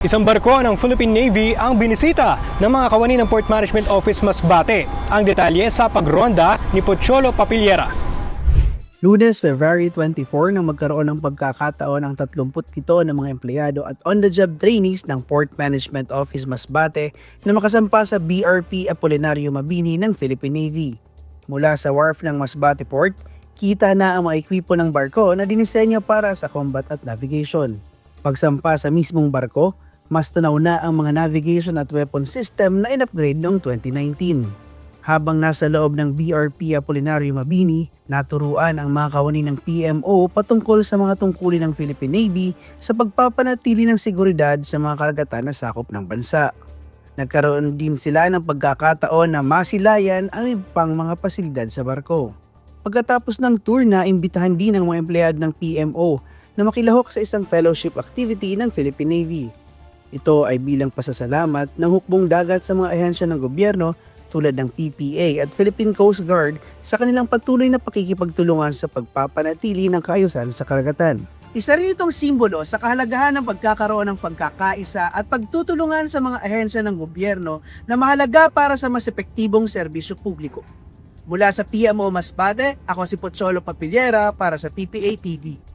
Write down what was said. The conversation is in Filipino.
Isang barko ng Philippine Navy ang binisita ng mga kawani ng Port Management Office Masbate. Ang detalye sa pagronda ni Pocholo Papiliera. Lunes, February 24 nang magkaroon ng pagkakataon ang 37 ng mga empleyado at on-the-job trainees ng Port Management Office Masbate na makasampa sa BRP Apolinario Mabini ng Philippine Navy. Mula sa wharf ng Masbate Port, kita na ang mga ekwipo ng barko na dinisenyo para sa combat at navigation. Pagsampa sa mismong barko, mas tanaw na ang mga navigation at weapon system na in-upgrade noong 2019. Habang nasa loob ng BRP Apolinario Mabini, naturuan ang mga kawani ng PMO patungkol sa mga tungkulin ng Philippine Navy sa pagpapanatili ng seguridad sa mga karagatan na sakop ng bansa. Nagkaroon din sila ng pagkakataon na masilayan ang ibang mga pasilidad sa barko. Pagkatapos ng tour na imbitahan din ng mga empleyado ng PMO na makilahok sa isang fellowship activity ng Philippine Navy. Ito ay bilang pasasalamat ng hukbong dagat sa mga ahensya ng gobyerno tulad ng PPA at Philippine Coast Guard sa kanilang patuloy na pakikipagtulungan sa pagpapanatili ng kaayusan sa karagatan. Isa rin itong simbolo sa kahalagahan ng pagkakaroon ng pagkakaisa at pagtutulungan sa mga ahensya ng gobyerno na mahalaga para sa mas epektibong serbisyo publiko. Mula sa PMO Masbate, ako si Pocholo Papiliera para sa PPA TV.